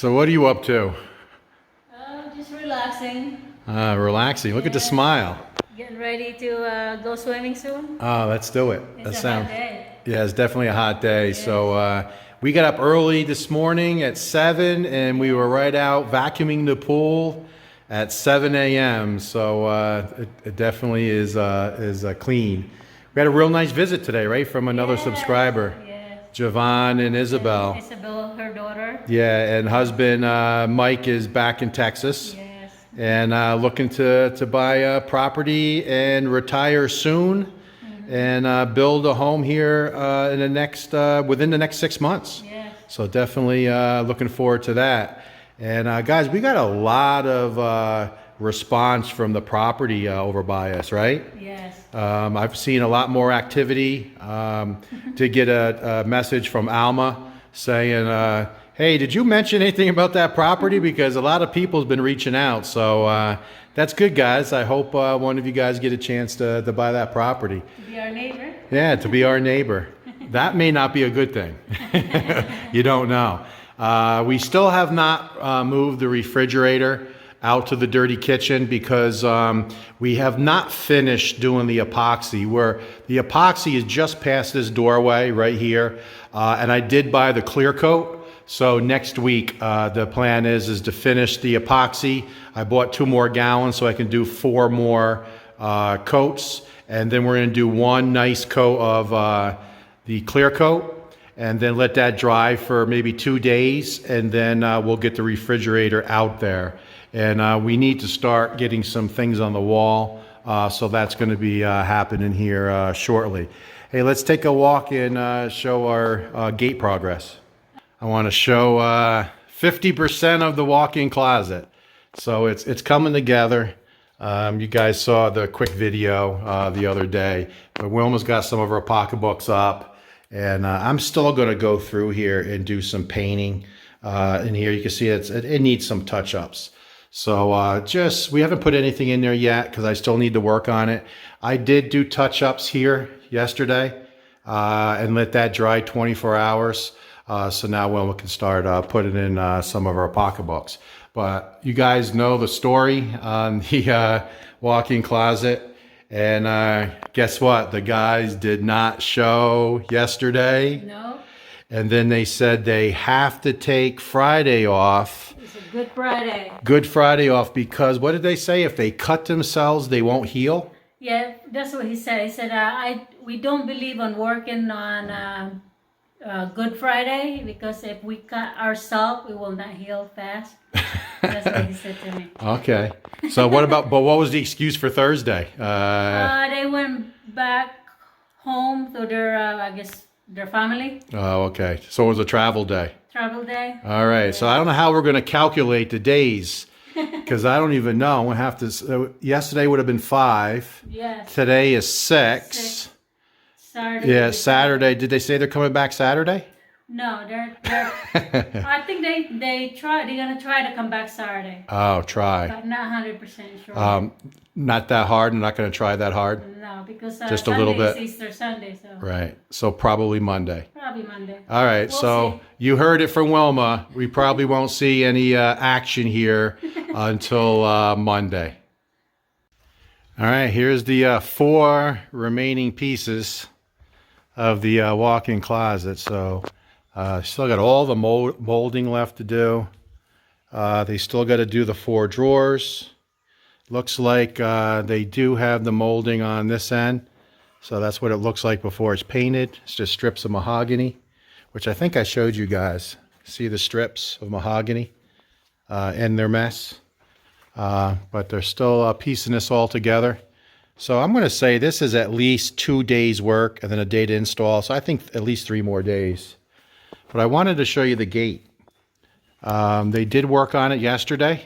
So what are you up to? Just relaxing. Relaxing. Look at the smile. Getting ready to go swimming soon. Oh, let's do it. It's a hot day. Yeah, it's definitely a hot day. Yes. So we got up early this morning at 7, and we were right out vacuuming the pool at 7 a.m. So it definitely is clean. We had a real nice visit today, right, from another subscriber, Javon and Isabel. Isabel, her daughter. Yeah, and husband Mike is back in Texas. Yes. And looking to buy a property and retire soon, and build a home here in the next within the next 6 months. Yes. So definitely looking forward to that. And guys, we got a lot of response from the property over by us, right? Yes. I've seen a lot more activity. Did get a message from Alma saying, hey, did you mention anything about that property? Because a lot of people have been reaching out. So that's good, guys. I hope one of you guys get a chance to buy that property. To be our neighbor. Yeah, to be our neighbor. That may not be a good thing. You don't know. We still have not moved the refrigerator out to the dirty kitchen because we have not finished doing the epoxy. Where the epoxy is just past this doorway right here. And I did buy the clear coat. So next week, the plan is to finish the epoxy. I bought 2 more gallons so I can do 4 more coats. And then we're gonna do 1 nice coat of the clear coat, and then let that dry for maybe 2 days. And then we'll get the refrigerator out there. And we need to start getting some things on the wall. So that's gonna be happening here shortly. Hey, let's take a walk and show our gate progress. I want to show 50% of the walk-in closet. So it's coming together. You guys saw the quick video the other day, but Wilma's got some of her pocketbooks up, and I'm still going to go through here and do some painting. In here you can see it needs some touch-ups. So we haven't put anything in there yet because I still need to work on it. I did do touch-ups here yesterday and let that dry 24 hours. So now Wilma can start putting in some of our pocketbooks. But you guys know the story on the walk-in closet. And guess what? The guys did not show yesterday. No. And then they said they have to take Friday off. It's a Good Friday. Good Friday off because what did they say? If they cut themselves, they won't heal? Yeah, that's what he said. He said, we don't believe on working on Good Friday because if we cut ourselves, we will not heal fast. That's what he said to me. Okay. So but what was the excuse for Thursday? They went back home to their, I guess, their family. Oh, okay. So it was a travel day. Travel day. All right. So I don't know how we're going to calculate the days because I don't even know. We'll have to. Yesterday would have been 5. Yes. Today is 6. Saturday. Yeah, Saturday. Did they say they're coming back Saturday? No, they're I think they're gonna try to come back Saturday. Oh, try. But not 100% sure. Not that hard. I'm not going to try that hard. No, because Just Sunday a little bit. is Easter Sunday, so Right. So probably Monday. probably Monday. All right. We'll so see. you heard it from Wilma. We probably won't see any action here until Monday. All right. Here's the 4 remaining pieces of the walk-in closet. So still got all the molding left to do. They still got to do the 4 drawers. Looks like they do have the molding on this end. So that's what it looks like before it's painted. It's just strips of mahogany, which I think I showed you guys. See the strips of mahogany in their mess. But they're still piecing this all together. So I'm going to say this is at least 2 days work and then a day to install. So I think at least 3 more days. But I wanted to show you the gate. They did work on it yesterday.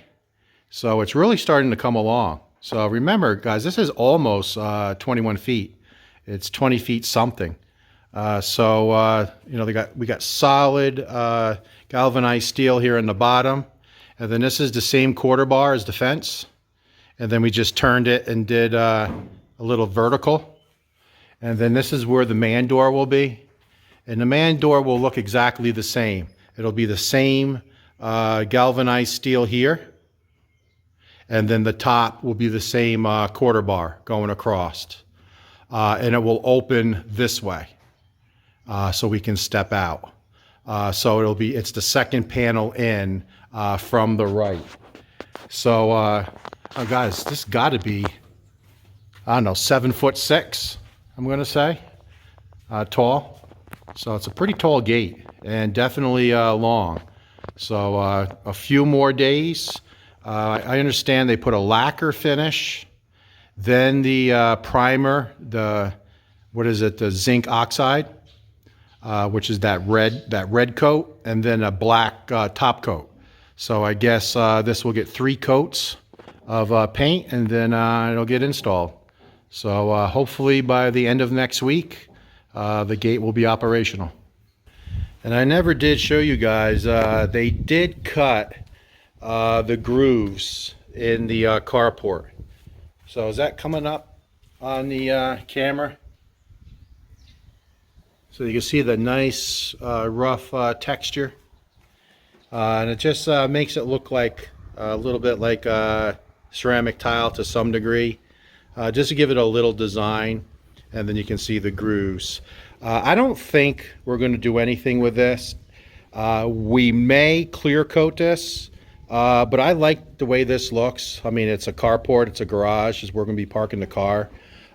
So it's really starting to come along. So remember, guys, this is almost 21 feet. It's 20 feet something. You know, we got solid galvanized steel here in the bottom. And then this is the same quarter bar as the fence. And then we just turned it and did a little vertical. And then this is where the man door will be. And the man door will look exactly the same. It'll be the same galvanized steel here. And then the top will be the same quarter bar going across. And it will open this way so we can step out. So it's the second panel in from the right. So, oh guys, this got to be, I don't know, 7'6", I'm going to say, tall. So it's a pretty tall gate and definitely long. So a few more days. I understand they put a lacquer finish, then the primer, the zinc oxide, which is that red coat, and then a black top coat. So I guess this will get 3 coats of paint, and then it'll get installed. So hopefully by the end of next week, the gate will be operational. And I never did show you guys, they did cut the grooves in the carport. So is that coming up on the camera? So you can see the nice rough texture. And it just makes it look like a little bit like ceramic tile to some degree, just to give it a little design. And then you can see the grooves. I don't think we're going to do anything with this. We may clear coat this, but I like the way this looks. I mean, it's a carport, it's a garage, is where we're going to be parking the car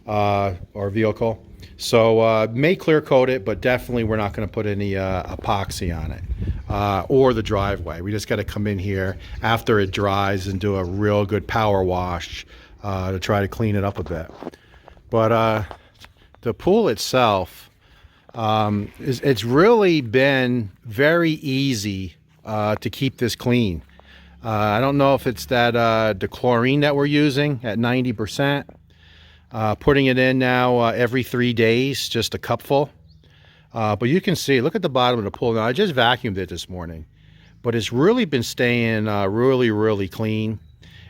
or vehicle. So may clear coat it, but definitely we're not going to put any epoxy on it or the driveway. We just got to come in here after it dries and do a real good power wash to try to clean it up a bit. But the pool itself, it's really been very easy to keep this clean. I don't know if it's that the chlorine that we're using at 90%. Putting it in now every 3 days, just a cupful. But you can see, look at the bottom of the pool. Now, I just vacuumed it this morning, but it's really been staying really clean.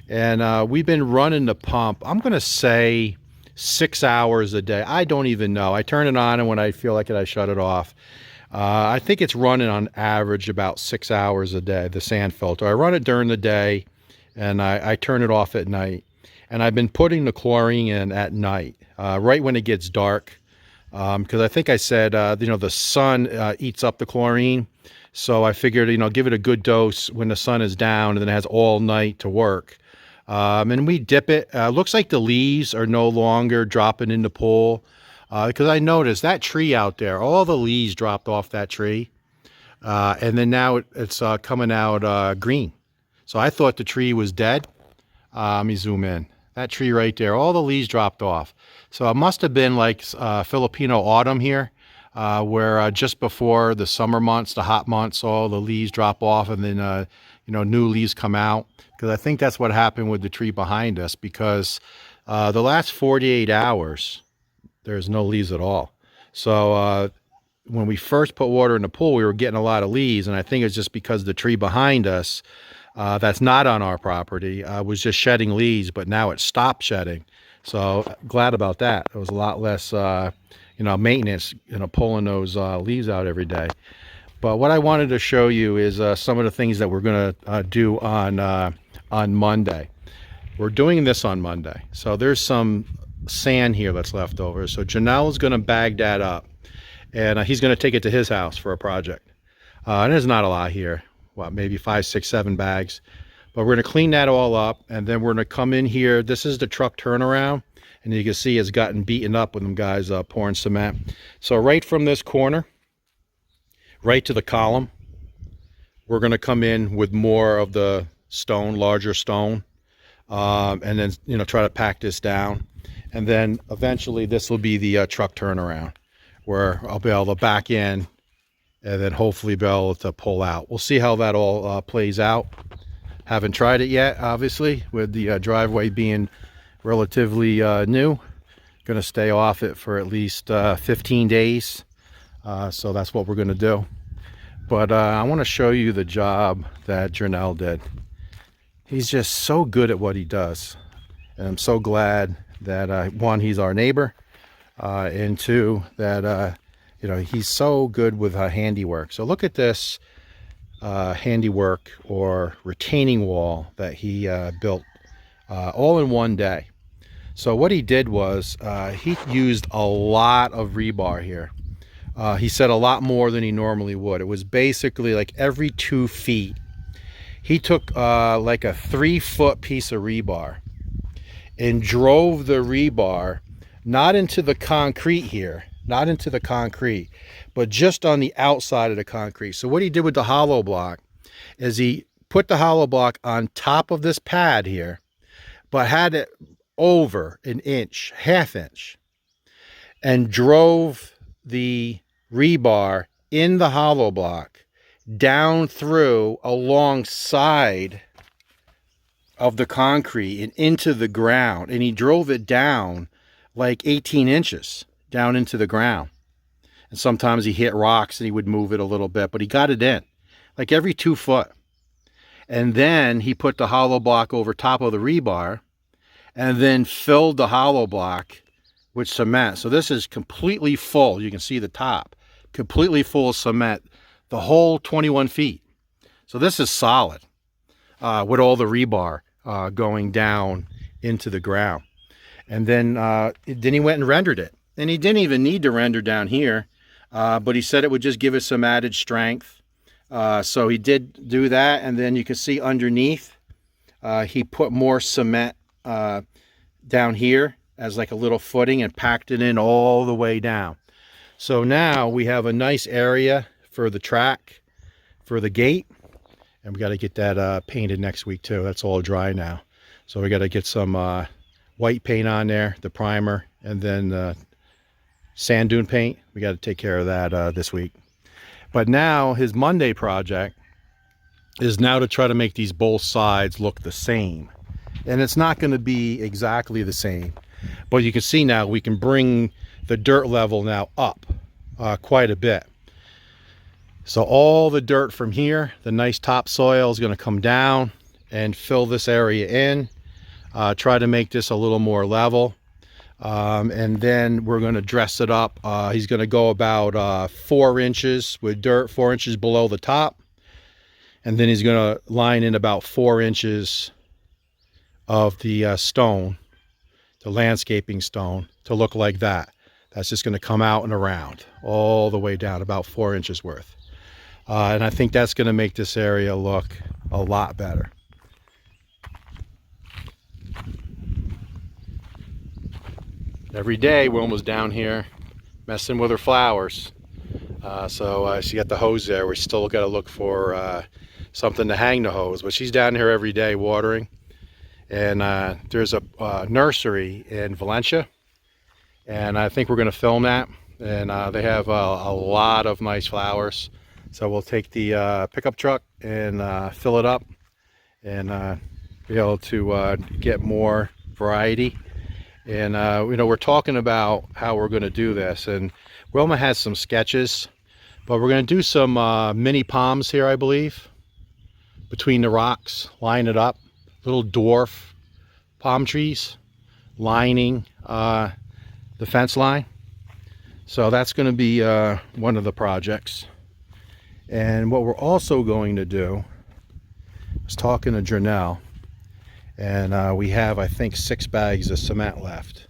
And we've been running the pump, I'm going to say 6 hours a day. I don't even know. I turn it on, and when I feel like it, I shut it off. I think it's running on average about 6 hours a day, the sand filter. I run it during the day, and I turn it off at night. And I've been putting the chlorine in at night, right when it gets dark, because I think I said, the sun eats up the chlorine. So I figured, give it a good dose when the sun is down, and then it has all night to work. And we dip it. Looks like the leaves are no longer dropping in the pool, because I noticed that tree out there, all the leaves dropped off that tree. And then now it's coming out green. So I thought the tree was dead. Let me zoom in. That tree right there, all the leaves dropped off. So it must have been like Filipino autumn here, where just before the summer months, the hot months, all the leaves drop off, and then new leaves come out. Because I think that's what happened with the tree behind us, because the last 48 hours, there's no leaves at all. So when we first put water in the pool, we were getting a lot of leaves, and I think it's just because the tree behind us, that's not on our property, was just shedding leaves, but now it stopped shedding. So glad about that. It was a lot less, maintenance, pulling those leaves out every day. But what I wanted to show you is some of the things that we're going to do on Monday. We're doing this on Monday. So there's some sand here that's left over. So Janelle is going to bag that up, and he's going to take it to his house for a project. And there's not a lot here. Maybe 5, 6, 7 bags. But we're going to clean that all up, and then we're going to come in here. This is the truck turnaround, and you can see it's gotten beaten up with them guys pouring cement. So right from this corner, right to the column, we're going to come in with more of the stone, larger stone, and then try to pack this down. And then eventually this will be the truck turnaround, where I'll be able to back in and then hopefully be able to pull out. We'll see how that all plays out. Haven't tried it yet, obviously, with the driveway being relatively new. Going to stay off it for at least 15 days. So that's what we're going to do. But I want to show you the job that Janelle did. He's just so good at what he does. And I'm so glad that, one, he's our neighbor, and two, that he's so good with handiwork. So look at this handiwork or retaining wall that he built all in one day. So what he did was he used a lot of rebar here. He said a lot more than he normally would. It was basically like every 2 feet he took like a 3-foot piece of rebar and drove the rebar not into the concrete here, not into the concrete, but just on the outside of the concrete. So what he did with the hollow block is he put the hollow block on top of this pad here, but had it over an inch, half inch, and drove the rebar in the hollow block down through alongside of the concrete and into the ground. And he drove it down like 18 inches down into the ground. And sometimes he hit rocks and he would move it a little bit, but he got it in like every 2 foot. And then he put the hollow block over top of the rebar and then filled the hollow block with cement. So this is completely full. You can see the top, completely full of cement, the whole 21 feet. So this is solid with all the rebar going down into the ground. And then he went and rendered it. And he didn't even need to render down here, but he said it would just give it some added strength. So he did do that. And then you can see underneath, he put more cement down here as like a little footing and packed it in all the way down. So now we have a nice area for the track, for the gate, and we got to get that painted next week too. That's all dry now. So we got to get some white paint on there, the primer, and then sand dune paint. We got to take care of that this week. But now his Monday project is now to try to make these both sides look the same. And it's not going to be exactly the same, but you can see now we can bring the dirt level now up quite a bit. So all the dirt from here, the nice topsoil, is going to come down and fill this area in, try to make this a little more level. And then we're going to dress it up. He's going to go about 4 inches with dirt, 4 inches below the top. And then he's going to line in about 4 inches of the stone, the landscaping stone, to look like that. That's just going to come out and around all the way down, about 4 inches worth. And I think that's going to make this area look a lot better. Every day Wilma's down here messing with her flowers. So she got the hose there. We still got to look for something to hang the hose, but she's down here every day watering. And there's a nursery in Valencia, and I think we're going to film that. And they have a lot of nice flowers. So we'll take the pickup truck and fill it up and be able to get more variety. And you know, we're talking about how we're going to do this, and Wilma has some sketches, but we're going to do some mini palms here, I believe, between the rocks, line it up, little dwarf palm trees lining the fence line. So that's going to be one of the projects. And what we're also going to do is talking to Janelle, and we have, I think, 6 bags of cement left.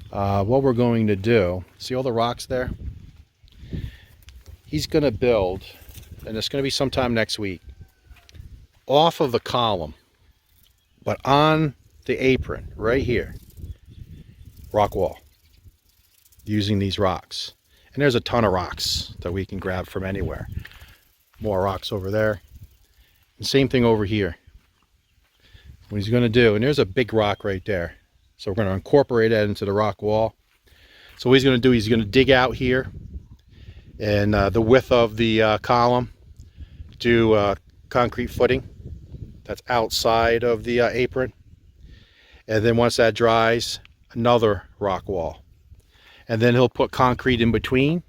What we're going to do, see all the rocks there? He's going to build, and it's going to be sometime next week, off of the column, but on the apron right here, rock wall, using these rocks. And there's a ton of rocks that we can grab from anywhere. More rocks over there. And same thing over here. What he's going to do, and there's a big rock right there. So we're going to incorporate that into the rock wall. So what he's going to do, he's going to dig out here and the width of the column, do concrete footing that's outside of the apron. And then once that dries, another rock wall. And then he'll put concrete in between.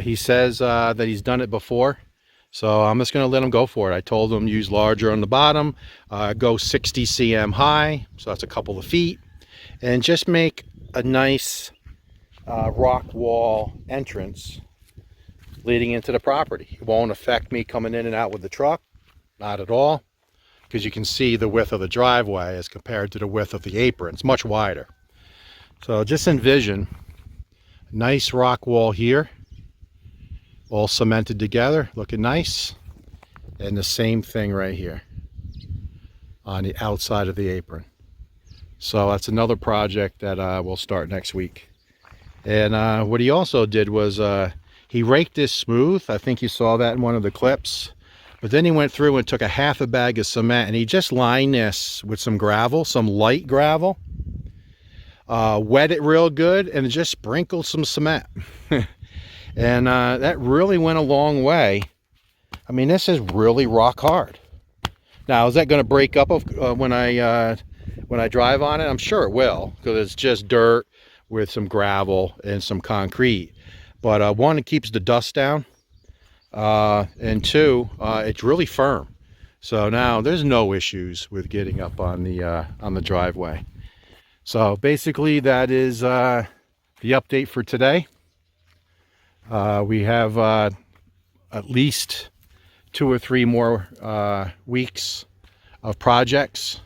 He says that he's done it before. So I'm just going to let him go for it. I told him use larger on the bottom, go 60 cm high, so that's a couple of feet, and just make a nice rock wall entrance leading into the property. It won't affect me coming in and out with the truck, not at all, because you can see the width of the driveway as compared to the width of the apron. It's much wider. So just envision a nice rock wall here, all cemented together, looking nice, and the same thing right here on the outside of the apron. So that's another project that we'll start next week. And what he also did was he raked this smooth. I think you saw that in one of the clips. But then he went through and took a half a bag of cement and he just lined this with some gravel, some light gravel, wet it real good, and just sprinkled some cement. And that really went a long way. I mean, this is really rock hard. Now, is that going to break up when I drive on it? I'm sure it will, because it's just dirt with some gravel and some concrete. But one, it keeps the dust down, and two, it's really firm. So now there's no issues with getting up on the driveway. So basically, that is the update for today. We have at least 2 or 3 more weeks of projects,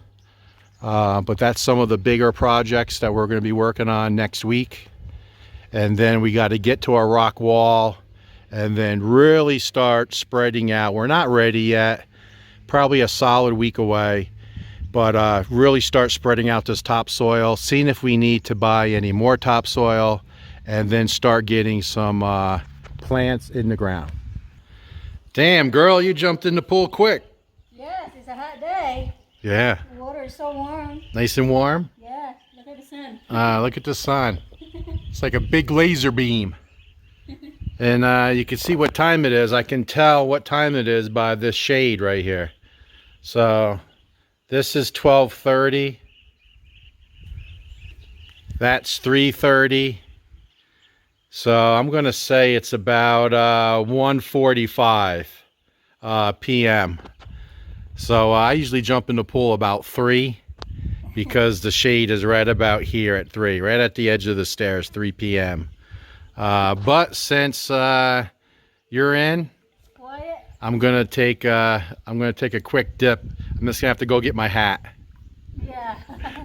but that's some of the bigger projects that we're going to be working on next week. And then we got to get to our rock wall and then really start spreading out. We're not ready yet, probably a solid week away, but really start spreading out this topsoil, seeing if we need to buy any more topsoil, and then start getting some plants in the ground. Damn, girl, you jumped in the pool quick. Yes, it's a hot day. Yeah. The water is so warm. Nice and warm? Yeah, look at the sun. Look at the sun. It's like a big laser beam. And you can see what time it is. I can tell what time it is by this shade right here. So this is 12:30. That's 3:30. So I'm going to say it's about 1:45 p.m. So I usually jump in the pool about 3 because the shade is right about here at 3, right at the edge of the stairs, 3 p.m. But since you're in, Quiet. I'm gonna take a quick dip. I'm just gonna have to go get my hat. Yeah.